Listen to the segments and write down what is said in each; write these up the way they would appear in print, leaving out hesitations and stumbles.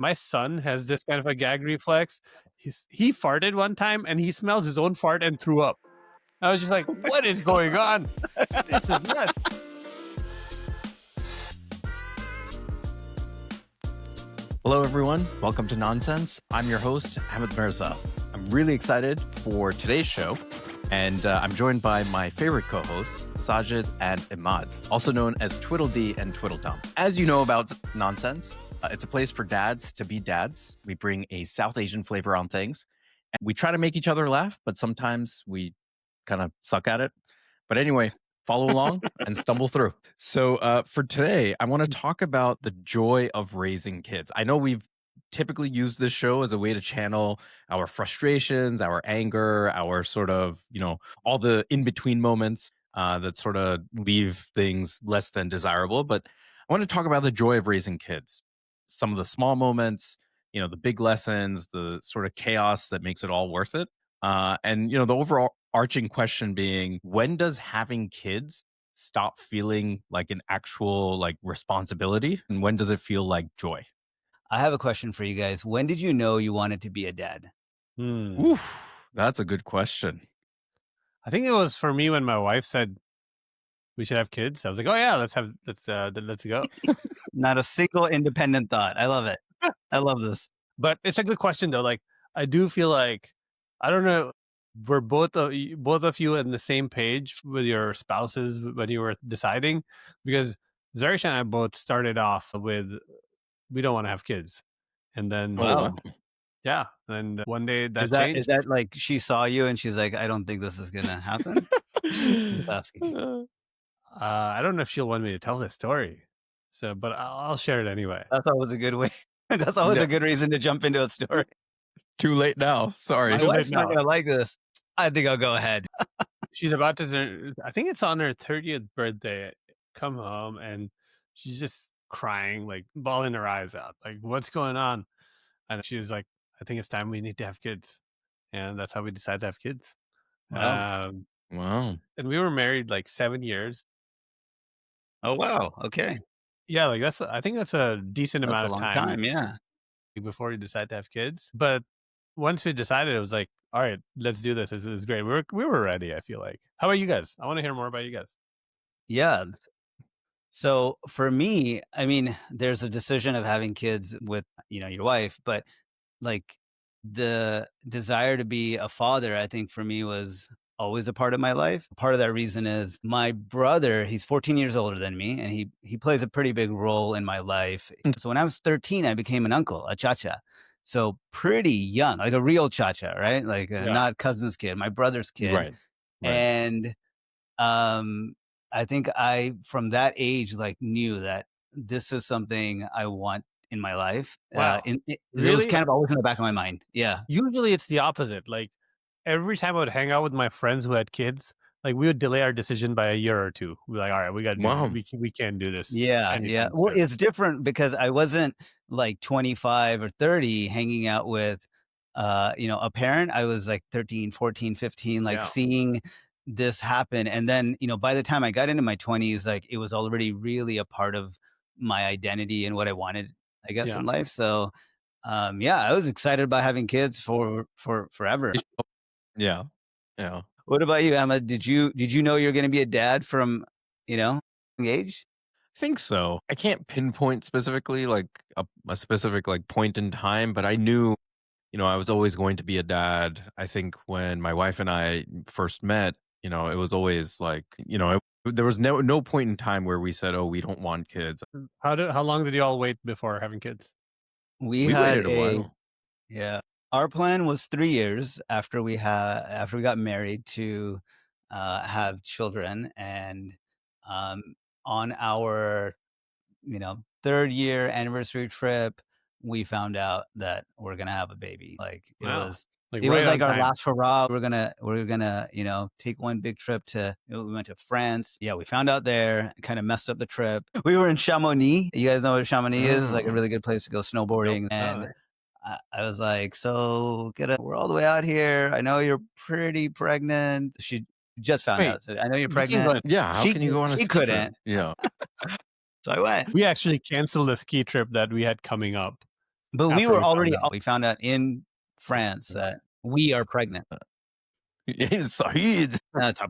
My son has this kind of a gag reflex. He farted one time and he smelled his own fart and threw up. I was just like, what is going on? This is nuts. Hello, everyone. Welcome to Nonsense. I'm your host, Ahmed. I'm really excited for today's show, and I'm joined by my favorite co-hosts, Sajid and Emad, also known as Twiddledee and Twiddledum. As you know about Nonsense, it's a place for dads to be dads. We bring a South Asian flavor on things, and we try to make each other laugh, but sometimes we kind of suck at it. But anyway, follow along and stumble through. So for today, I want to talk about the joy of raising kids. I know we've typically used this show as a way to channel our frustrations, our anger, our sort of, all the in-between moments that sort of leave things less than desirable. But I want to talk about the joy of raising kids. Some of the small moments, the big lessons, the sort of chaos that makes it all worth it. And the overall arching question being, when does having kids stop feeling like an actual responsibility, and when does it feel like joy? I have a question for you guys. When did you know you wanted to be a dad? Oof, that's a good question. I think it was for me when my wife said we should have kids. I was like, oh yeah, let's go. Not a single independent thought. I love it. I love this. But it's a good question though. Like, I do feel like, I don't know, we're both of you on the same page with your spouses when you were deciding, because Zarisha and I both started off with, we don't want to have kids. And then, Wow. Yeah. And one day that changed. changed. Is that like she saw you and she's like, I don't think this is going to happen? Just asking. I don't know if she'll want me to tell this story. So, but I'll share it anyway. That's always a good way. That's always a good reason to jump into a story. Too late now. Sorry. My wife's not going to like this. I think I'll go ahead. She's about to, I think it's on her 30th birthday, come home and she's just crying, like bawling her eyes out. Like, what's going on? And she was like, I think it's time we need to have kids. And that's how we decided to have kids. Wow. Wow. And we were married like 7 years. Oh, wow. Okay. Yeah, like I think that's a decent amount of time. Yeah. Before we decide to have kids. But once we decided, it was like, all right, let's do this. It was great. We were ready, I feel like. How about you guys? I want to hear more about you guys. Yeah. So for me, I mean, there's a decision of having kids with, your wife, but like the desire to be a father, I think for me was always a part of my life. Part of that reason is my brother, he's 14 years older than me, and he plays a pretty big role in my life. So when I was 13, I became an uncle, a chacha. So pretty young, like a real chacha, right? Like not cousin's kid, my brother's kid. Right. And I think I, from that age, knew that this is something I want in my life. Wow. It was kind of always in the back of my mind. Yeah. Usually it's the opposite. Like, every time I would hang out with my friends who had kids, like, we would delay our decision by a year or two. We're like, all right, we got to do this. We can't do this. Yeah. Yeah. Well, it's different because I wasn't like 25 or 30 hanging out with, a parent. I was like 13, 14, 15, seeing this happen. And then, by the time I got into my 20s, it was already really a part of my identity and what I wanted, I guess, in life. So, I was excited about having kids for forever. Yeah. Yeah. What about you, Emma? Did you know you're going to be a dad from, young age? I think so. I can't pinpoint specifically a specific point in time, but I knew, I was always going to be a dad. I think when my wife and I first met, it was always there was no point in time where we said, oh, we don't want kids. How long did you all wait before having kids? We waited a while. Yeah. Our plan was 3 years after we got married to have children, and on our 3rd year anniversary trip, we found out that we're gonna have a baby. It was our last hurrah. We're gonna take one big trip we went to France. Yeah, we found out there, kind of messed up the trip. We were in Chamonix. You guys know what Chamonix is? Like a really good place to go snowboarding. And I was like, so we're all the way out here. I know you're pretty pregnant. She just found out. So I know you're pregnant. Yeah, how can you go on a ski trip? Couldn't. Yeah. So I went. We actually canceled a ski trip that we had coming up. But we after were we found already out. we found out in France that we are pregnant. Sajid.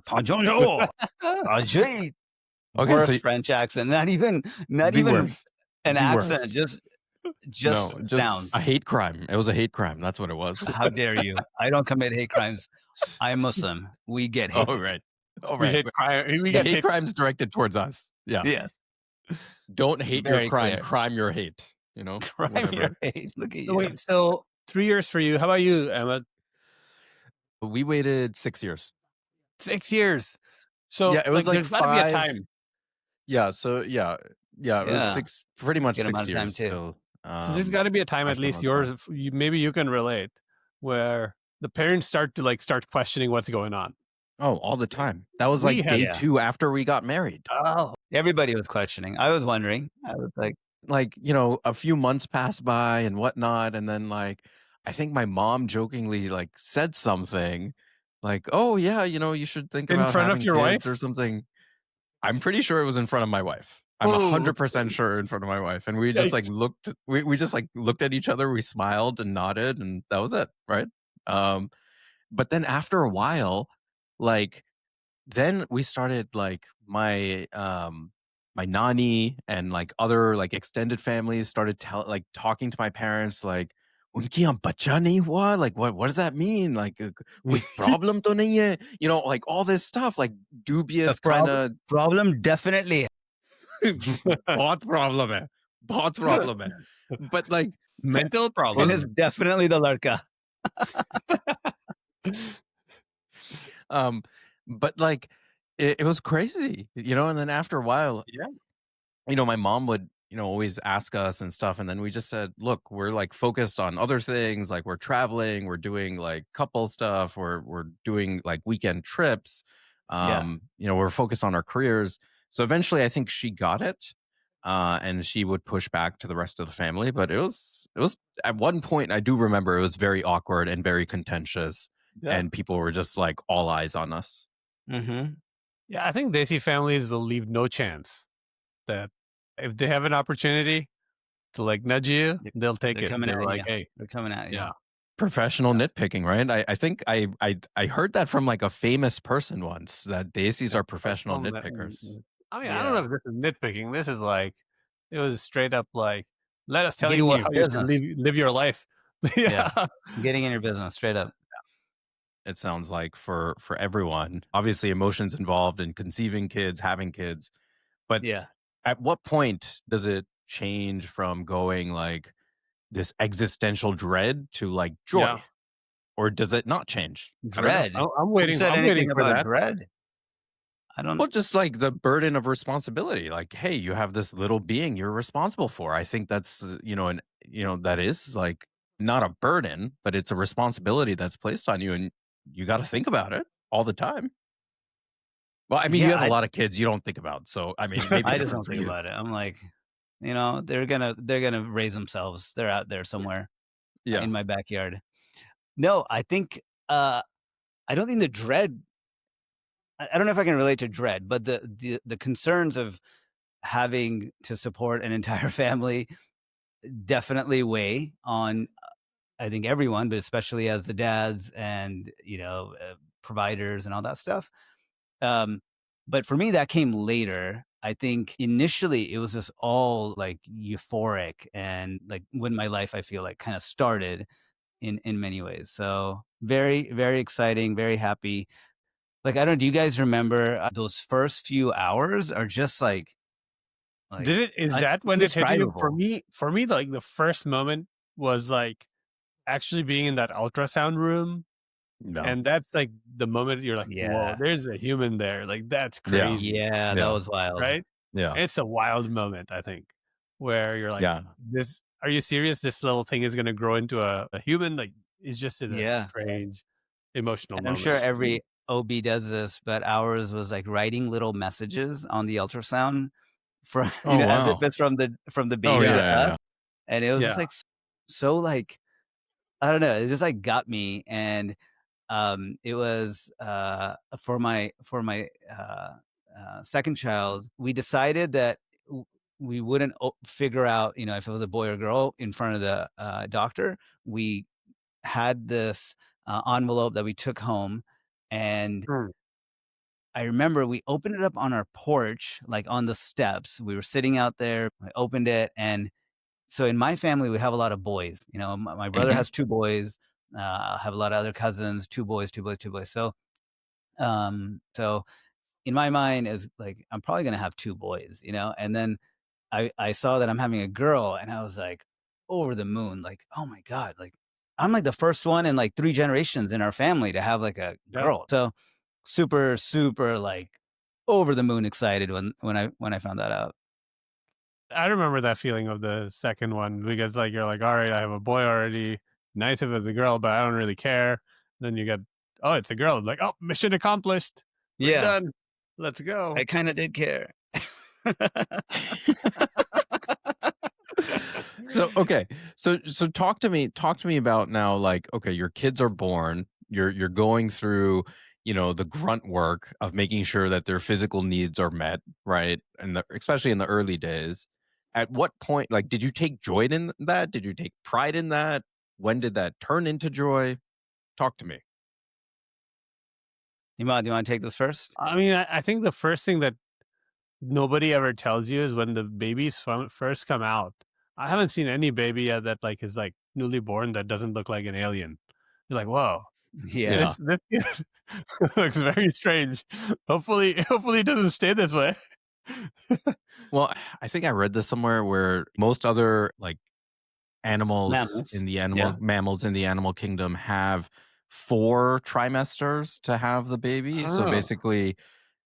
Bonjour, Sajid. Okay, so Worst French accent. Not even the worst. an The accent. worst. Just No, just sounds. a hate crime. It was a hate crime. That's what it was. How dare you? I don't commit hate crimes. I'm Muslim. We get Oh, hate. right. Oh, We right. hate crime. We The get hate hate. crimes directed towards us. Yeah. Yes, Don't hate your very crime. clear. Crime your hate. You know, Crime your whatever. hate. Look at So you. wait, so 3 years for you. How about you, Emad? We waited 6 years. 6 years. Yeah, So it was like, like there's got to be a 5. time. Yeah. So yeah, it was Yeah, pretty it's a much good amount 6 of time years. too. So So there's got to be a time, five, at seven least months apart. yours, maybe you can relate, where the parents start questioning what's going on. Oh, all the time. That was We like had day Yeah. 2 after we got married. oh Everybody was questioning. I was wondering. I was like, Like, a few months passed by and whatnot, and then like I think my mom jokingly like said something like, "Oh yeah, you should think in about front of having your kids or wife. something." I'm pretty sure it was in front of my wife. I'm Oh, 100% sure in front of my wife, and we just like yikes. we just like looked at each other, we smiled and nodded, and that was it, right? Um, but then after a while, like then we started like my nanny and like other like extended families started talking to my parents like "Unki यहाँ बच्चा नहीं हुआ?" Like what does that mean? Like कोई problem तो नहीं है? Like all this stuff, like the dubious kind of problem definitely. बहुत problem है. बहुत problem hai. But like Mental And problem. it's definitely the Larka. um but like it was crazy, and then after a while, Yeah. my mom would, always ask us and stuff. And then we just said, look, we're like focused on other things. Like we're traveling, we're doing like couple stuff, we're doing like weekend trips. Yeah. We're focused on our careers. So eventually I think she got it. And she would push back to the rest of the family. But it was at one point, I do remember it was very awkward and very contentious. Yeah. And people were just like all eyes on us. Mm-hmm. Yeah, I think Desi families will leave no chance that if they have an opportunity to like nudge you, they'll take They're it. coming They're at like, you. hey, They're coming at you. yeah. Professional nitpicking, right? I think I heard that from like a famous person once, that Desis are professional nitpickers. I mean, I don't know Yeah. if this is nitpicking. This is like, it was straight up like, let us tell Getting you in your how you should business. live your life. Yeah. Getting in your business straight up. It sounds like for everyone, obviously emotions involved in conceiving kids, having kids, but Yeah. at what point does it change from going like this existential dread to like joy? Yeah. Or does it not change? Dread. I'm Who waiting. said I'm anything waiting for about that. dread? I don't. Well, just like the burden of responsibility. Like, hey, you have this little being you're responsible for. I think that's that is like not a burden, but it's a responsibility that's placed on you, and you got to think about it all the time. Well, I mean, you have a lot of kids you don't think about, so I mean, maybe I just different don't for think you. about it. I'm like, they're gonna raise themselves. They're out there somewhere Yeah, in my backyard. No, I think I don't think the dread. I don't know if I can relate to dread, but the concerns of having to support an entire family definitely weigh on, I think, everyone, but especially as the dads and providers and all that stuff. But for me, that came later. I think initially it was just all like euphoric and like when my life, I feel like, kind of started in many ways. So very, very exciting, very happy. Like, I don't, do you guys remember those first few hours are just like Is that when it hit you? indescribable. For me, like the first moment was like actually being in that ultrasound room. no, And that's like the moment you're like, whoa, Yeah. there's a human there. Like, that's Yeah. crazy. Yeah, that Yeah. was wild. Right? yeah, It's a wild moment, I think, where you're like, yeah. are you serious? This little thing is going to grow into a human? Like, it's just a Yeah. strange emotional And I'm moment. sure every OB does this, but ours was like writing little messages on the ultrasound from Oh as if wow. it's from the Oh baby to yeah, us. And it was just Yeah. like so like, I don't know, it just like got me. And it was for my second child, we decided that we wouldn't figure out, if it was a boy or girl in front of the doctor. We had this envelope that we took home, and Mm. I remember we opened it up on our porch, like on the steps. We were sitting out there. I opened it, and so in my family, we have a lot of boys. My brother Mhm. has two boys. I have a lot of other cousins, two boys, two boys, two boys. So in my mind is like, I'm probably gonna have two boys, and then I saw that I'm having a girl, and I was like over the moon, like, oh my God, like I'm like the first one in like three generations in our family to have like a Yeah. girl. So super, super like over the moon excited when I found that out. I remember that feeling of the second one because like you're like, all right, I have a boy already. Nice if it's a girl, but I don't really care. Then you get, oh, it's a girl. I'm like, oh, mission accomplished. We're Yeah, done. Let's go. I kind of did care. So okay, so talk to me about now. Like, okay, your kids are born. You're going through, the grunt work of making sure that their physical needs are met, right? And especially in the early days. At what point, like, did you take joy in that? Did you take pride in that? When did that turn into joy? Talk to me. Imad, do you want to take this first? I mean, I think the first thing that nobody ever tells you is when the babies first come out. I haven't seen any baby yet that like is like newly born that doesn't look like an alien. You're like, whoa, Yeah. Yeah. this kid looks very strange. Hopefully it doesn't stay this way. Well, I think I read this somewhere where most other like animals in Mammals. the Yeah. mammals in the animal kingdom have 4 trimesters to have the baby. So Oh. basically,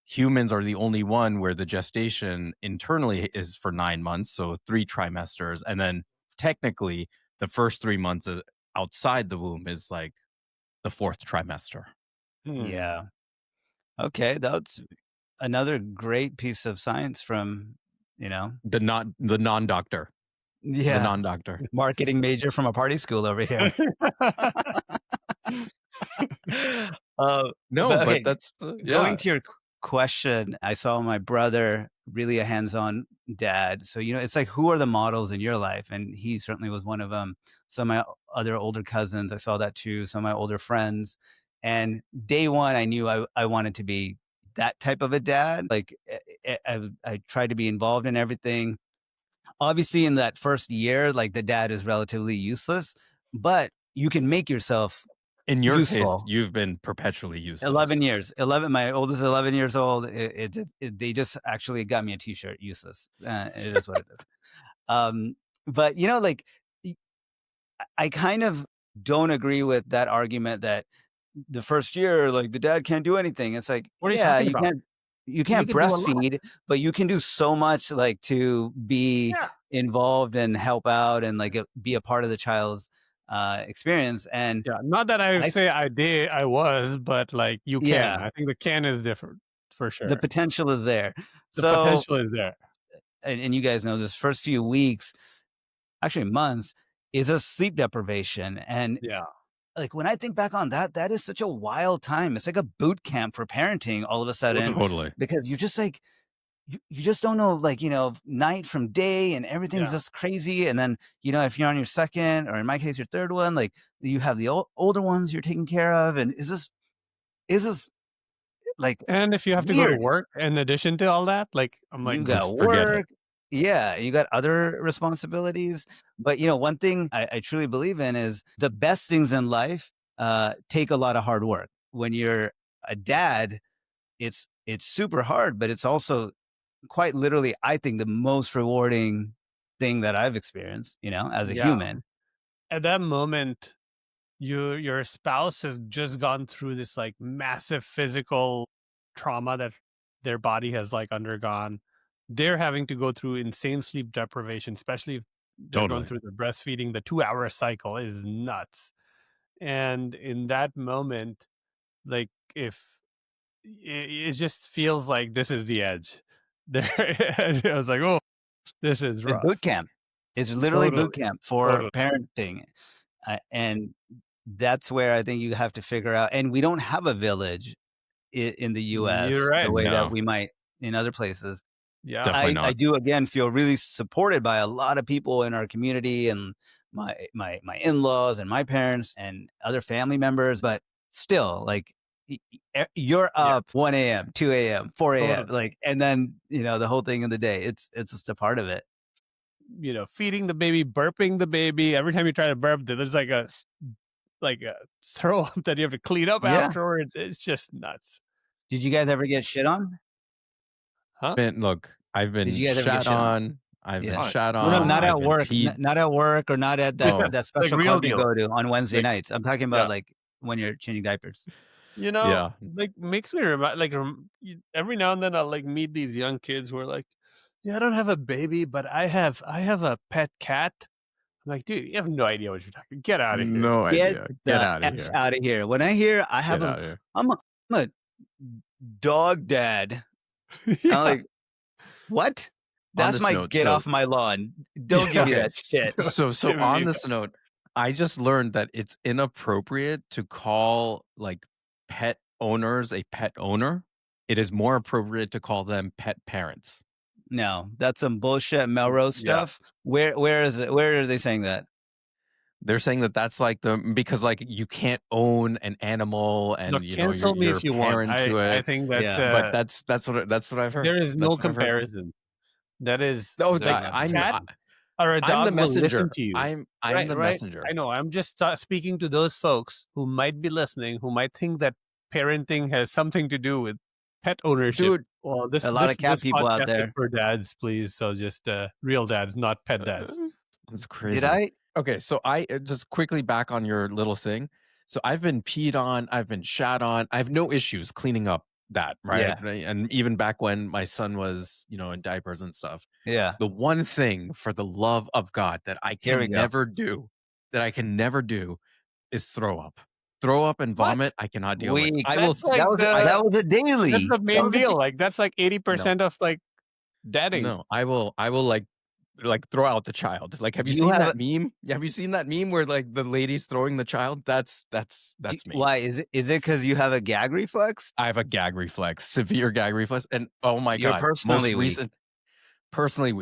humans are the only one where the gestation internally is for 9 months, so 3 trimesters, and then technically the first 3 months outside the womb is like the fourth trimester. Hmm. Yeah. Okay. That's another great piece of science from, you know, The non-doctor, the yeah, non-doctor. marketing major from a party school over here. No, But but okay, that's going yeah, to your question, I saw my brother really a hands-on dad. So, it's like, who are the models in your life? And he certainly was one of them. Some of my other older cousins, I saw that too. Some of my older friends. And day one, I knew I wanted to be that type of a dad. Like, I tried to be involved in everything. Obviously, in that first year, like the dad is relatively useless, but you can make yourself in your case, useful. you've been perpetually 11 useless. years. 11. My oldest is 11 years old. They just actually got me a T-shirt. Useless. It is what it is. Um, but like y- I kind of don't agree with that argument that the first year, like the dad can't do anything. It's like, What are you yeah, talking you about? can't you You can't can do a lot. breastfeed, but you can do so much, like to be Yeah. involved and help out and like be a part of the child's experience. And Yeah. Not that I I, s- say I was, but like you can. yeah, I think the can is different for the sure. potential is there. The So, potential is there. and you guys know this first few weeks, actually months, is a sleep deprivation. And Yeah. like when I think back on that, that is such a wild time. It's like a boot camp for parenting all of a sudden, Totally. Totally. because you just like you just don't know, like, night from day, and everything's Yeah. just crazy. And then, if you're on your second, or in my case, your third one, like you have the older ones you're taking care of. And is this like And if you have to go to weird? work in addition to all that, like I'm like, You Just got forget it. work. Yeah, you got other responsibilities. But one thing I truly believe in is the best things in life take a lot of hard work. When you're a dad, it's super hard, but it's also quite literally, I think, the most rewarding thing that I've experienced, as a yeah. human. At that moment, your spouse has just gone through this like massive physical trauma that their body has like undergone. They're having to go through insane sleep deprivation, especially if they're going Totally. through the breastfeeding. The 2 hour cycle is nuts. And in that moment, like if it just feels like this is the edge. There, I was like, oh, this is It's boot rough. camp. It's literally Totally, boot camp for totally. parenting. And that's where I think you have to figure out. And we don't have a village in the You're US the right. way that No. we might in other places. Yeah. Definitely I not. do again feel really supported by a lot of people in our community and my in-laws and my parents and other family members, but still, like, you're Yeah. up 1 a.m., 2 a.m., 4 a.m., Totally. like, and then the whole thing in the day. It's just a part of it. Feeding the baby, burping the baby. Every time you try to burp, there's like a throw up that you have to clean up Yeah. afterwards. It's just nuts. Did you guys ever get shit on? Huh? Look, I've Did been you guys ever get shat shit on? on. I've been Yeah. shat No, on. not I've at been work. peed. Not at work, or not at Oh, that special real club you deal. go to on Wednesday Like, nights. I'm talking about like when you're changing diapers. yeah. like makes me remember, every now and then I'll like meet these young kids who are like, yeah, I don't have a baby, but I have a pet cat. I'm like, dude, you have no idea what you're talking. Get out of here. No Get idea. Get the out of F here. out of here. When I hear I have Get out of here. I'm a dog dad. Yeah. I'm like, what? On That's this my note, get so- off my lawn. Don't give me Okay. that shit. So Give on me this note, I just learned that it's inappropriate to call like pet owners a pet owner. It is more appropriate to call them pet parents. No, that's some bullshit Melrose Yeah. stuff. Where is it? Where are they saying that? They're saying that that's like because like you can't own an animal and Look, you're cancel me a if you want. parent to it. I think that Yeah. But that's what I've heard. there is no That's what I've heard. comparison. That is No, like I'm cat or a I'm dog the will listen messenger. to you. I'm Right, the right. messenger. I know. I'm just speaking to those folks who might be listening, who might think that parenting has something to do with pet ownership. Dude, Well, this A lot of cat this people out podcast is there. for dads, please. So just real dads, not pet dads. That's crazy. Did I? Okay, so I just quickly back on your little thing. So I've been peed on, I've been shat on. I have no issues cleaning up that, right? And even back when my son was, in diapers and stuff. Yeah. The one thing, for the love of God, that I Here we can go. never do is throw up. Throw up and vomit, I cannot deal with. Weak. I will. That's like That was a daily. that's the main deal. Like that's like 80% of like dadding. No, I will like throw out the child. Like, have you Do you seen have that meme? Have you seen that meme where like the lady's throwing the child? That's me. Why is it? Is it because you have a gag reflex? I have a gag reflex, severe gag reflex, and oh my You're God, personally weak. personally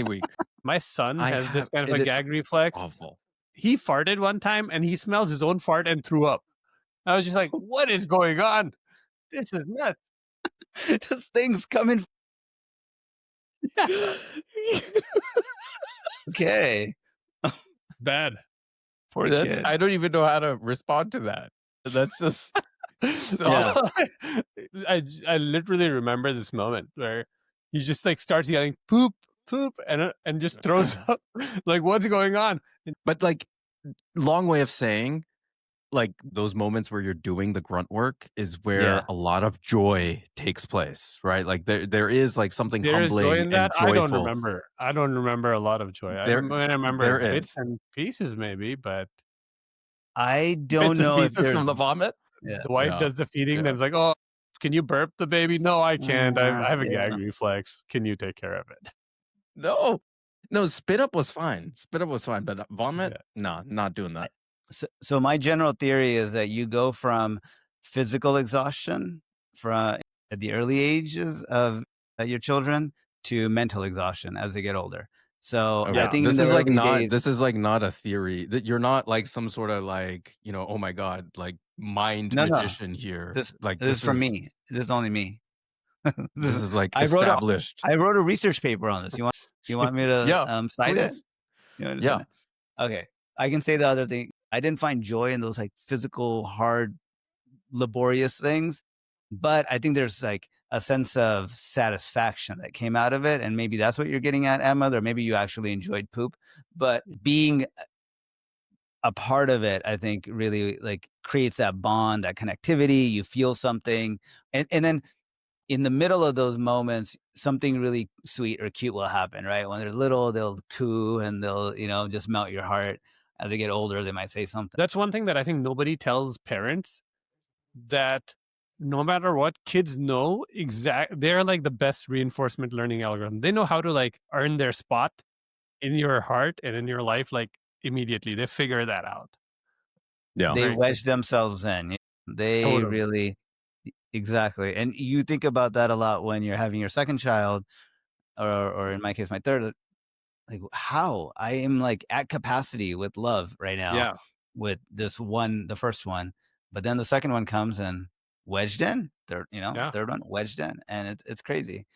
weak. My son I has this have- kind of it a is gag reflex. Awful. He farted one time and he smells his own fart and threw up. I was just like, what is going on? This is nuts. This thing's coming. Okay. Bad. Poor kid. I don't even know how to respond to that. That's just so. I literally remember this moment where he just like starts yelling poop, poop, and just throws up. Like, what's going on? But like, long way of saying, like, those moments where you're doing the grunt work is where a lot of joy takes place, right? Like there is like something There is humbling joy in that. and joyful. I don't remember a lot of joy. I remember bits and pieces maybe, but I don't Bits and know if pieces there's from the vomit. Yeah. the wife does the feeding. Then it's like, oh, can you burp the baby? No, I can't. I have a gag reflex. Can you take care of it? No, spit up was fine. But vomit, no, not doing that. So my general theory is that you go from physical exhaustion at the early ages of your children to mental exhaustion as they get older. So I think this in is the like early not days, this is like not a theory. That you're not like some sort of like, oh my God, like mind magician here. This Like is from me. This is only me. This is like I established. I wrote a research paper on this. You want me to cite it? Yeah. Okay. I can say the other thing. I didn't find joy in those like physical, hard, laborious things, but I think there's like a sense of satisfaction that came out of it. And maybe that's what you're getting at, Emma, or maybe you actually enjoyed poop. But being a part of it, I think, really like creates that bond, that connectivity. You feel something. And then in the middle of those moments, something really sweet or cute will happen, right? When they're little, they'll coo and they'll, just melt your heart. As they get older, they might say something. That's one thing that I think nobody tells parents, that no matter what, kids know they're like the best reinforcement learning algorithm. They know how to like earn their spot in your heart and in your life, like immediately. They figure that out. Yeah. They wedge themselves in. They really, exactly. And you think about that a lot when you're having your second child, or in my case, my third. Like, how I am like at capacity with love right now Yeah, with this one, the first one, but then the second one comes and wedged in. Third, yeah. third one wedged in, and it's crazy.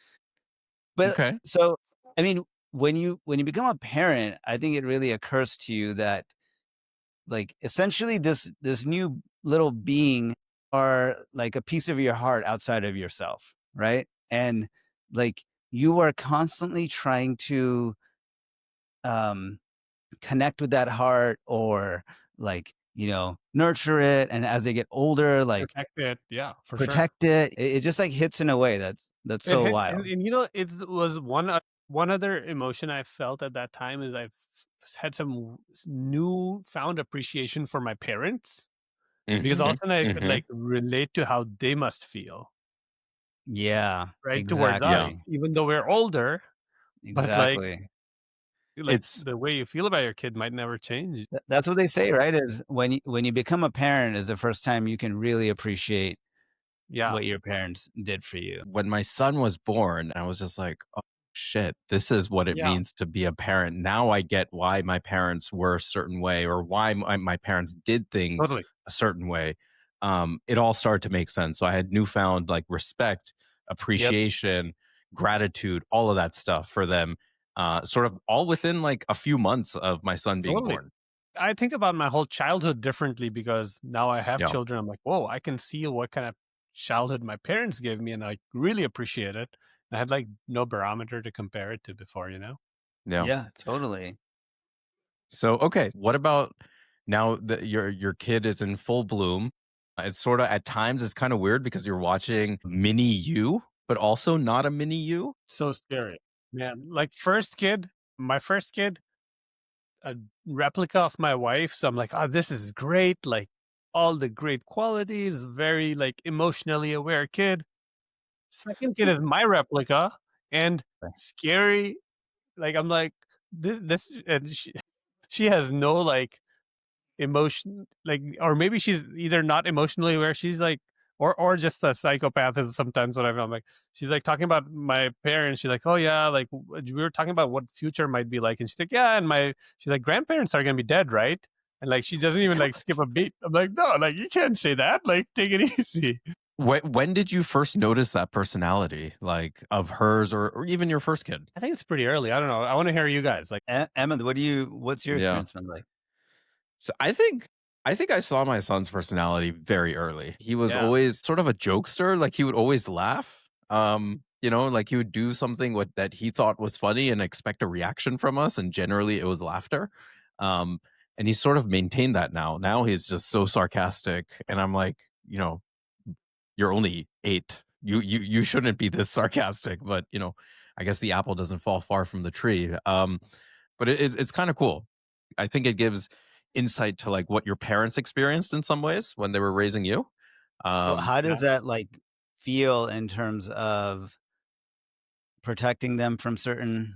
But Okay. so, I mean, when you become a parent, I think it really occurs to you that, like, essentially this new little being are like a piece of your heart outside of yourself, right? And like you are constantly trying to um connect with that heart, or like, nurture it, and as they get older, like Protect it. Yeah, for sure. protect it. It just like hits in a way that's It so hits, wild. and it was one other emotion I felt at that time is I've had some new found appreciation for my parents because all of Hmm. a sudden I could Hmm. like relate to how they must feel, Yeah, right, towards Yeah. us, exactly. even though we're older. But Exactly. like It's the way you feel about your kid might never change. That's what they say, right? Is when you become a parent is the first time you can really appreciate Yeah, what your parents did for you. when my son was born, I was just like, oh shit, this is what it yeah, means to be a parent. Now I get why my parents were a certain way or why my parents did things totally, a certain way. It all started to make sense. So I had newfound like respect, yep, appreciation, gratitude, all of that stuff for them. Sort of all within like a few months of my son being totally. born. I think about my whole childhood differently because now I have Yeah. children. I'm like, whoa, I can see what kind of childhood my parents gave me, and I really appreciate it. I had like no barometer to compare it to before, you know? Yeah. Yeah, totally. So, okay, what about now that your kid is in full bloom? It's sort of at times it's kind of weird because you're watching mini you, but also not a mini you. So scary, man. Like my first kid, a replica of my wife. So I'm like, oh, this is great. Like all the great qualities, very like emotionally aware kid. Second kid is my replica and scary. Like I'm like this, and she has no like emotion, like, or maybe she's either not emotionally aware. She's like, or just a psychopath is sometimes what I'm like. She's like talking about my parents. She's like, oh yeah, like we were talking about what future might be like, and she's like, yeah, and she's like, grandparents are gonna be dead, right? And like she doesn't even like skip a beat. I'm like, no, like you can't say that. Like take it easy. When did you first notice that personality, like of hers or even your first kid? I think it's pretty early. I don't know. I want to hear you guys. Like, Emma, what's your Yeah. experience been like? So I think I saw my son's personality very early. He was yeah, always sort of a jokester, like he would always laugh. Like he would do something that he thought was funny and expect a reaction from us, and generally it was laughter. Um, and he's sort of maintained that now. Now he's just so sarcastic, and I'm like, you're only 8. You shouldn't be this sarcastic, but I guess the apple doesn't fall far from the tree. But it's kind of cool. I think it gives insight to like what your parents experienced in some ways when they were raising you. So how yeah. does that like feel in terms of protecting them from certain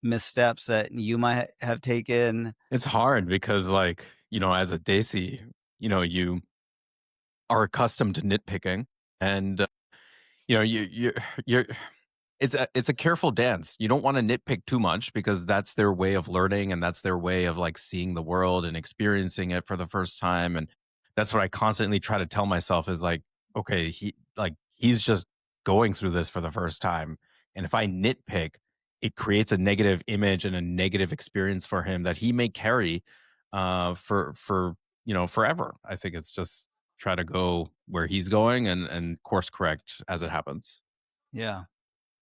missteps that you might have taken? It's hard because like, as a Desi, you are accustomed to nitpicking and you're it's a careful dance. You don't want to nitpick too much because that's their way of learning and that's their way of like seeing the world and experiencing it for the first time. And that's what I constantly try to tell myself is like, okay, he's just going through this for the first time. And if I nitpick, it creates a negative image and a negative experience for him that he may carry for forever. I think it's just try to go where he's going and course correct as it happens. Yeah.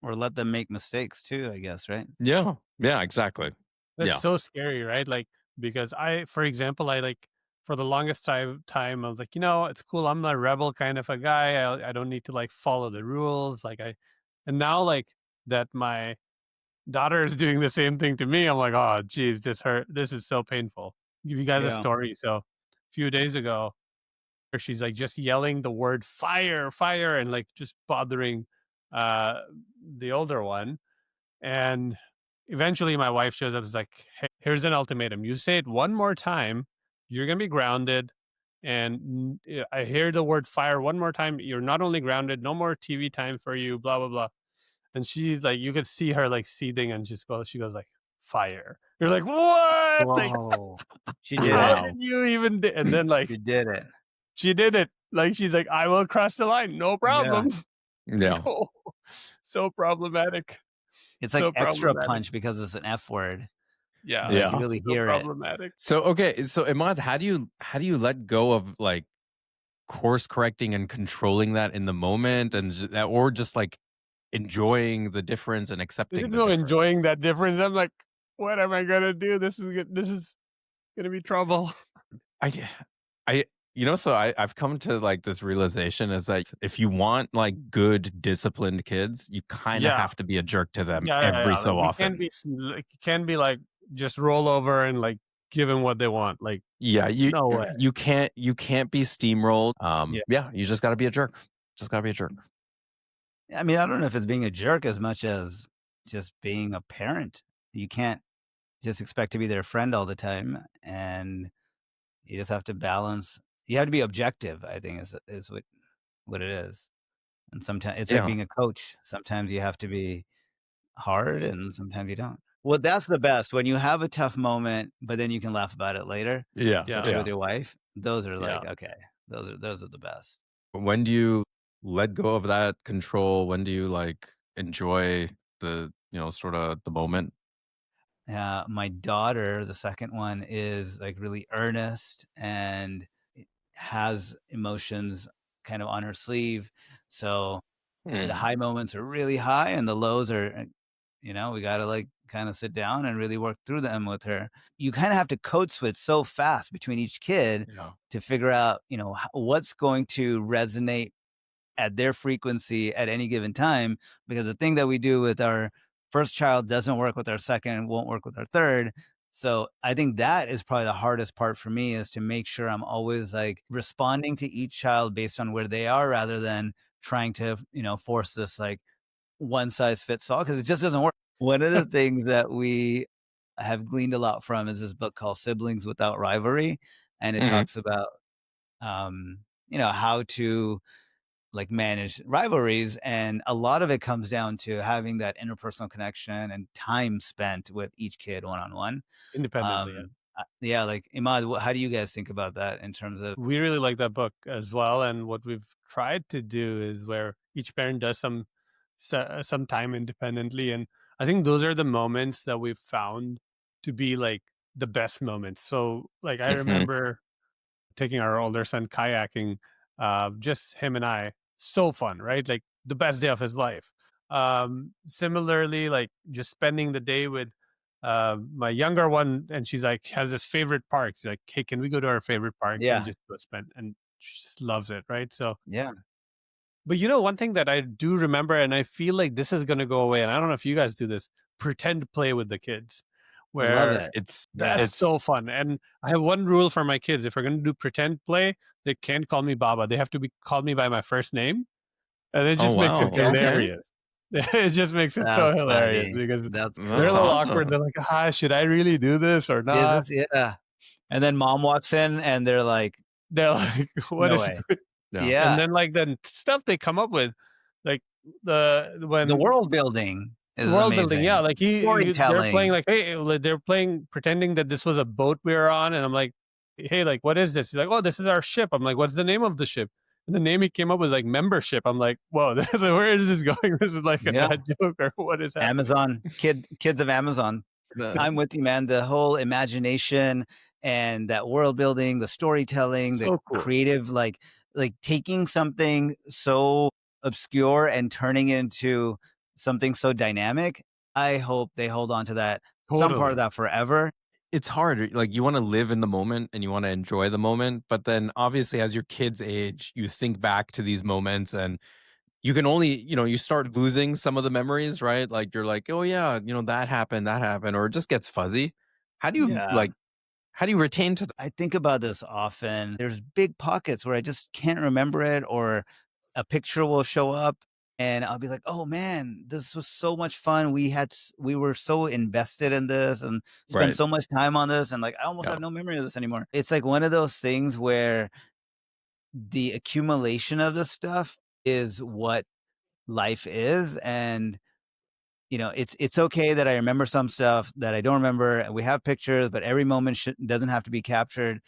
Or let them make mistakes too, I guess, right? Yeah. Yeah, exactly. That's Yeah. so scary, right? Like, because for example, I like for the longest time, I was like, it's cool. I'm a rebel kind of a guy. I don't need to like follow the rules. And now like that my daughter is doing the same thing to me. I'm like, oh, geez, this hurt. This is so painful. Give you guys a Yeah. story. So a few days ago, where she's like just yelling the word fire, fire, and like just bothering uh the older one. And eventually my wife shows up and is like, hey, here's an ultimatum. You say it one more time, you're going to be grounded and I hear the word fire one more time. You're not only grounded, no more TV time for you, blah, blah, blah. And she's like, you could see her like seething, and she goes like, fire. You're like, what? Like, Whoa. She did how it. Wow. did you even and then like She did it. she did it. Like she's like, I will cross the line, no problem. Yeah. No. So problematic. It's like So extra problematic. punch because it's an F word. Yeah. Like Yeah. you really So hear it. problematic. So okay, so Imad, how do you let go of like course correcting and controlling that in the moment, and or just like enjoying the difference and accepting There's the no difference? enjoying that difference. I'm like, what am I gonna do? This is gonna be trouble. I so I've come to like this realization is that if you want like good disciplined kids, you kind of Yeah. have to be a jerk to them Yeah, every Like, so you often. can't be like just roll over and like give them what they want. Like, Yeah, no way. you can't be steamrolled. Yeah. Yeah, you just got to be a jerk. Just got to be a jerk. I mean, I don't know if it's being a jerk as much as just being a parent. You can't just expect to be their friend all the time, and you just have to balance. You have to be objective, I think, is what it is. And sometimes it's like Yeah. being a coach. Sometimes you have to be hard, and sometimes you don't. Well, that's the best when you have a tough moment, but then you can laugh about it later, Yeah. especially Yeah. with your wife. Those are like Yeah. okay, those are the best. When do you let go of that control? When do you like enjoy the, sort of the moment? My daughter, the second one, is like really earnest and has emotions kind of on her sleeve. So the Hmm. high moments are really high and the lows are, we got to like kind of sit down and really work through them with her. You kind of have to code switch so fast between each kid Yeah. to figure out, what's going to resonate at their frequency at any given time, because the thing that we do with our first child doesn't work with our second, won't work with our third. So I think that is probably the hardest part for me, is to make sure I'm always like responding to each child based on where they are, rather than trying to, force this like one size fits all, because it just doesn't work. One of the things that we have gleaned a lot from is this book called Siblings Without Rivalry. And it Mhm. talks about, how to like manage rivalries, and a lot of it comes down to having that interpersonal connection and time spent with each kid one-on-one. Independently. Yeah. Yeah, like Imad, how do you guys think about that in terms of We really like that book as well. And what we've tried to do is where each parent does some time independently. And I think those are the moments that we've found to be like the best moments. So like I Mhm. remember taking our older son kayaking, just him and I. So fun, right? Like the best day of his life. Similarly, like just spending the day with my younger one, and she's like has this favorite park. She's like, "Hey, can we go to our favorite park and yeah, just go spend?" And she just loves it, right? So, yeah, but one thing that I do remember, and I feel like this is going to go away, and I don't know if you guys do this, pretend play with the kids, love where it. It's that's Yes. so fun. And I have one rule for my kids. If we're going to do pretend play, they can't call me Baba. They have to call me by my first name. And it Oh just makes it wow. Okay. Okay. hilarious. It just makes it so That's hilarious funny. because That's they're a That's little cool. awkward. They're awesome. like, should I really do this or Is not? this, yeah. And then mom walks in and they're like, They're like, what no is way. Yeah. And Yeah. then like the stuff they come up with, like The when world building is world building, yeah, amazing. like they're playing Storytelling. like, hey, like, they're playing pretending that this was a boat we were on, and I'm like, hey, like what is this? He's like, oh, this is our ship. I'm like, what's the name of the ship? And the name he came up was like membership. I'm like, whoa, where is this going? This is like a Yeah. dad joke, or what is happening? Amazon, kids of Amazon. I'm with you, man. The whole imagination and that world building, the storytelling, the So cool. creative, like taking something so obscure and turning it into something so dynamic. I hope they hold on to that, some part of Totally. that forever. It's hard. Like you want to live in the moment and you want to enjoy the moment, but then obviously as your kids age, you think back to these moments and you can only, you start losing some of the memories, right? Like you're like, oh yeah, that happened, or it just gets fuzzy. How do you Yeah. like? How do you retain to I think about this often. There's big pockets where I just can't remember it, or a picture will show up and I'll be like, "Oh man, this was so much fun. We were so invested in this and spent Right. so much time on this, and like I almost Yeah. have no memory of this anymore." It's like one of those things where the accumulation of this stuff is what life is. And it's okay that I remember some stuff that I don't remember. We have pictures, but every moment doesn't have to be captured.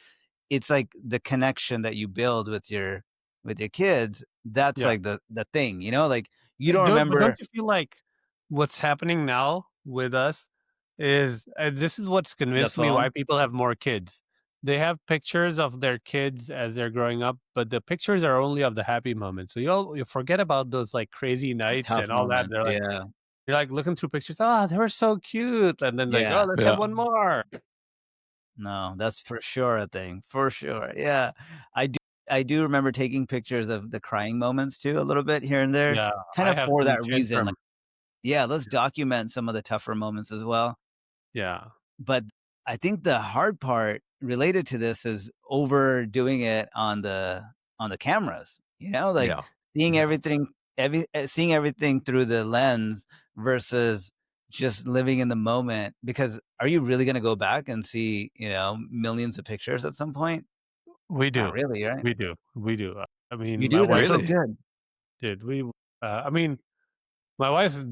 It's like the connection that you build with your kids. That's Yeah. like the thing, like you don't But don't remember you feel like what's happening now with us is this is what's the convinced me why phone. people have more kids. They have pictures of their kids as they're growing up, but the pictures are only of the happy moments. So you forget about those like crazy nights Tough and all that. moments. Yeah. You're like looking through pictures. Oh, they were so cute, and then like, oh, Yeah. let's have Yeah. one more. No, that's for sure a thing. For sure. Yeah. I do remember taking pictures of the crying moments too, a little bit here and there, Yeah, kind I of have for some that reason. Like, tantrum. yeah, let's document some of the tougher moments as well. Yeah, But I think the hard part related to this is overdoing it on the cameras, like Yeah. seeing Yeah. everything through the lens versus just living in the moment. Because are you really going to go back and see, millions of pictures at some point? we Not do, really, right? we do. I mean, You my do? That's wife so Really? good. did. I mean, my wife's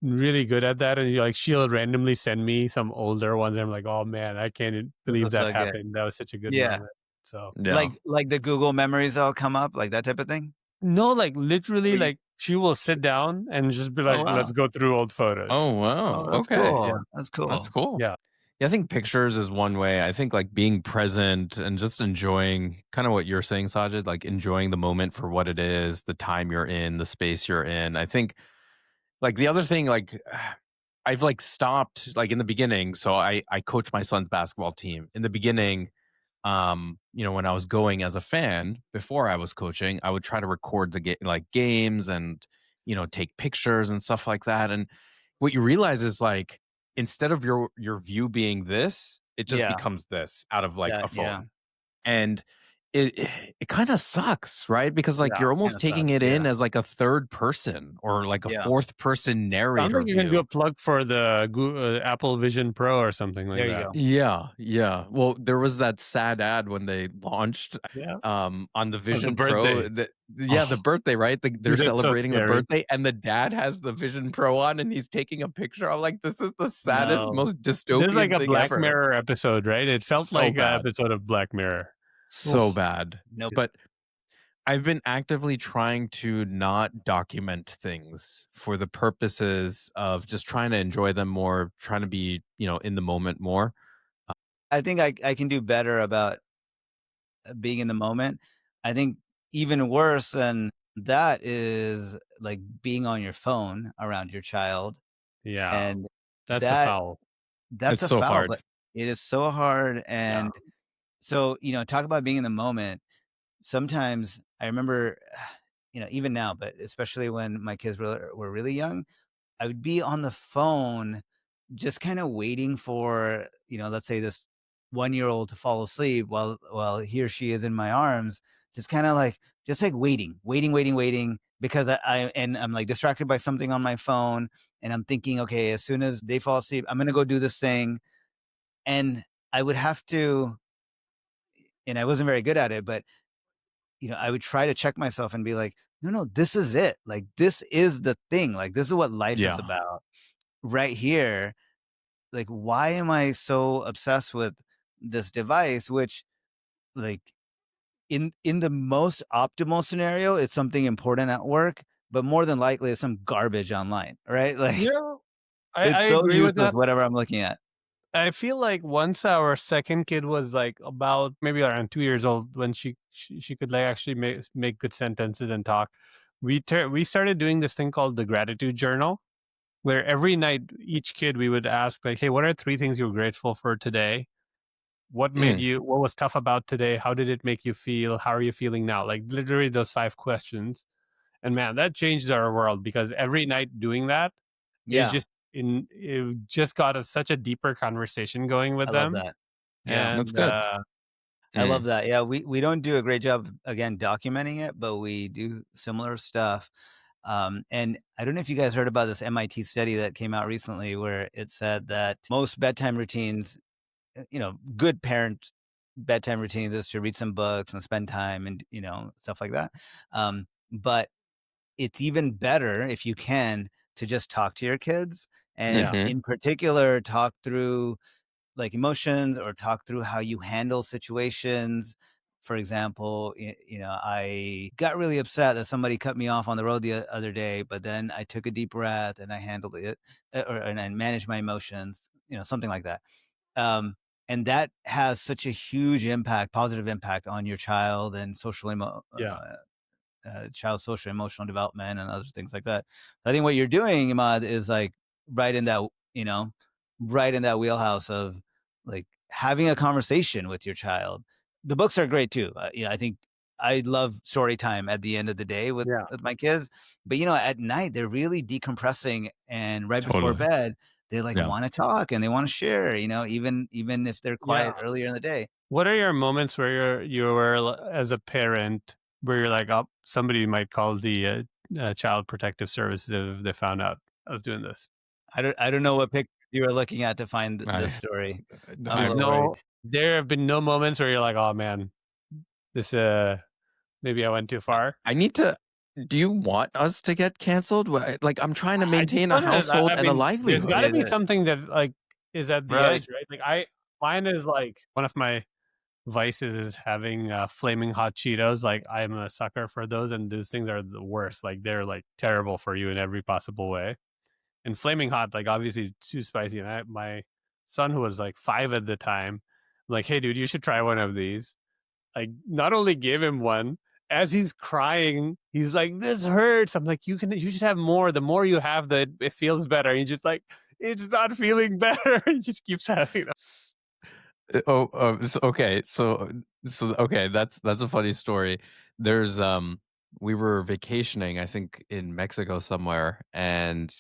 really good at that, and like she'll randomly send me some older ones. And I'm like, oh man, I can't believe That's that so good. happened. That was such a good Yeah. moment. So Yeah. Like the Google memories all come up, like that type of thing? no, like literally, Where you like she will sit down and just be Oh, like, wow. let's go through old photos. Oh, wow. Oh, that's Okay. Yeah, cool. That's That's cool. cool. yeah, Yeah, I think pictures is one way. I think like being present and just enjoying kind of what you're saying, Sajid, like enjoying the moment for what it is, the time you're in, the space you're in. I think like the other thing, like I've like stopped like in the beginning. So I coach my son's basketball team. In the beginning, when I was going as a fan before I was coaching, I would try to record the games and take pictures and stuff like that. And what you realize is like instead of your view being this, it just Yeah. becomes this out of like That a yeah. phone. And it kind of sucks, right? Because like Yeah, you're almost kinda taking sucks, it yeah. in as like a third person or like a Yeah, fourth person sounds narrator like you're gonna do view. a plug for the Apple Vision Pro or something like there you that. go. Yeah, yeah. Well, there was that sad ad when they launched Yeah, on the of the Vision Pro. birthday. The Oh, birthday, right? They're Dude, it's so celebrating the scary. birthday, and the dad has the Vision Pro on, and he's taking a picture. I'm like, this is the saddest, no. most This is like dystopian a thing Black ever. Mirror episode, right? It felt So like an bad, episode of Black Mirror. so Oof. bad. Nope. But I've been actively trying to not document things for the purposes of just trying to enjoy them more, trying to be, in the moment more. I think I can do better about, being in the moment. I think even worse than that is, like, being on your phone around your child, Yeah, and that's a that foul. that's It's a so foul, but hard. it is so hard. Yeah, And so, talk about being in the moment. Sometimes I remember, even now, but especially when my kids were really young, I would be on the phone just kinda waiting for, let's say this one-year-old to fall asleep while he or she is in my arms, just like waiting, because I'm, like, distracted by something on my phone, and I'm thinking, "Okay, as soon as they fall asleep, I'm gonna go do this thing." And I would have to, and I wasn't very good at it, but, I would try to check myself and be like, "No, no, this is it. Like, this is the thing. Like, this is what life is Yeah. about right here. Like, why am I so obsessed with this device?" Which, like, in the most optimal scenario, it's something important at work, but more than likely it's some garbage online, right? Like, yeah, I it's so agree with useless, that. whatever I'm looking at. I feel like once our second kid was like about maybe around 2 years old, when she could like actually make good sentences and talk, we started doing this thing called the gratitude journal, where every night each kid we would ask like, hey, what are three things you're grateful for today? Mm, What was tough about today? How did it make you feel? How are you feeling now? Like literally those five questions. And man, that changed our world, because every night doing that is Yeah, just it just got us such a deeper conversation going with I love them. that. Yeah, that's And good. I Mm. love that. Yeah, we don't do a great job, again, documenting it, but we do similar stuff. And I don't know if you guys heard about this MIT study that came out recently where it said that most bedtime routines, good parents bedtime routines is to read some books and spend time and, stuff like that. But it's even better if you can to just talk to your kids and Yeah. Mhm. in particular talk through like emotions or talk through how you handle situations. For example, I got really upset that somebody cut me off on the road the other day, but then I took a deep breath and I handled it, and I managed my emotions, something like that. And that has such a huge impact, positive impact on your child and Yeah. child social emotional development and other things like that. I think what you're doing, Imad, is like right in that, you know, right in that wheelhouse of like having a conversation with your child. The books are great too. I think I love story time at the end of the day Yeah. with my kids, but at night they're really decompressing, and right before Totally. bed they like Yeah. want to talk and they want to share. Even if they're Yeah. quiet earlier in the day. What are your moments where as a parent, where you're like, oh, somebody might call the child protective services if they found out I was doing this? I don't know what picture you were looking at to find this I, story. I'm a There's I, little worried. there have been no moments where you're like, oh man, this maybe I went too far. I need to. Do you want us to get canceled? Like, I'm trying to I just maintain a want to. household I and a mean, there's got livelihood. to be something that like is at the Bro, edge, right? Like mine is like one of my vices is having flaming hot Cheetos. Like I'm a sucker for those, and those things are the worst. Like they're like terrible for you in every possible way. And flaming hot, like obviously it's too spicy. And my son, who was like 5 at the time, I'm like, hey dude, you should try one of these. I not only gave him one, as he's crying, he's like, "This hurts." I'm like, you should have more. The more you have, it feels better." And he's just like, "It's not feeling better." He just keeps having it. Okay. So okay, that's a funny story. There's we were vacationing, I think in Mexico somewhere, and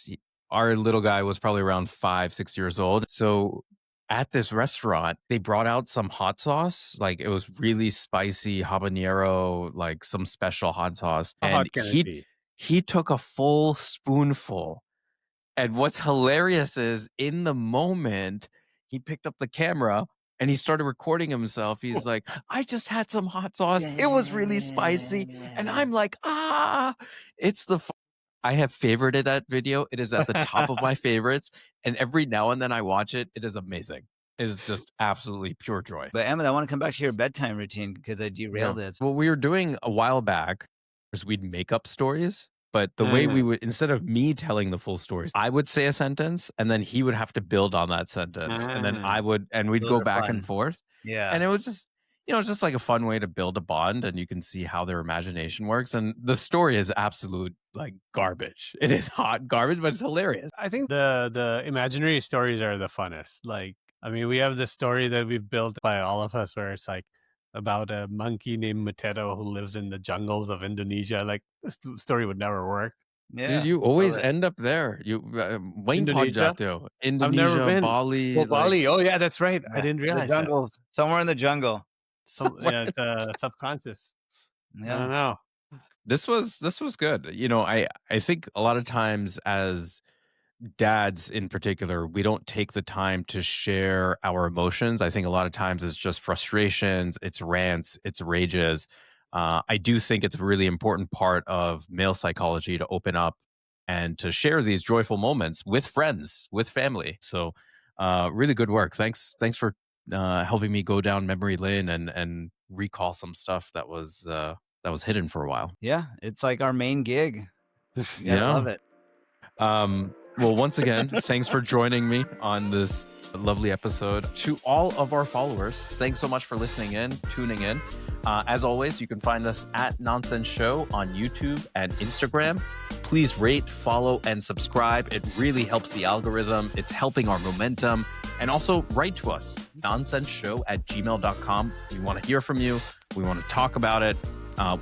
our little guy was probably around 5, 6 years old. So at this restaurant, they brought out some hot sauce, like it was really spicy habanero, like some special hot sauce, How and hot can it be? he took a full spoonful. And what's hilarious is in the moment, he picked up the camera and he started recording himself. He's like, I just had some hot sauce. It was really spicy. And I'm like, ah, it's I have favorited that video. It is at the top of my favorites. And every now and then I watch it. It is amazing. It is just absolutely pure joy. but Emma, I want to come back to your bedtime routine because I Yeah. derailed it. What we were doing a while back was we'd make up stories, but the way we Mm. would, instead of me telling the full stories, I would say a sentence and then he would have to build on that sentence. And then Mm. and we'd Those go are back fun. and forth. Yeah. And it was just, it's just like a fun way to build a bond and you can see how their imagination works. And the story is absolute like garbage. It is hot garbage, but it's hilarious. I think the imaginary stories are the funnest. Like, I mean, we have this story that we've built by all of us where it's like about a monkey named Matero who lives in the jungles of Indonesia. Like, this story would never work. Yeah. Dude, you love always it. end up there. You Wayne Indonesia? Podjato, I've never Indonesia, been. Bali, Oh, like Bali. Oh, yeah, that's right. I Yeah, didn't the realize that. jungles, somewhere in the jungle. somewhere. Yeah, it's subconscious. I Yeah. don't know. This was good. I think a lot of times as dads in particular, we don't take the time to share our emotions. I think a lot of times it's just frustrations, it's rants, it's rages. I do think it's a really important part of male psychology to open up and to share these joyful moments with friends, with family. So, really good work. Thanks for helping me go down memory lane and recall some stuff that was hidden for a while. Yeah. It's like our main gig. You gotta Yeah. love it. Well, once again, thanks for joining me on this lovely episode. To all of our followers, thanks so much for listening in, tuning in. As always, you can find us at Nonsense Show on YouTube and Instagram. Please rate, follow, and subscribe. It really helps the algorithm. It's helping our momentum. And also write to us, nonsenseshow@gmail.com. We want to hear from you. We want to talk about it,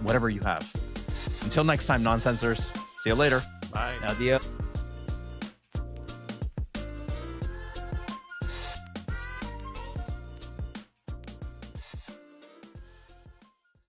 whatever you have. Until next time, Nonsensers. See you later. Bye. Adios.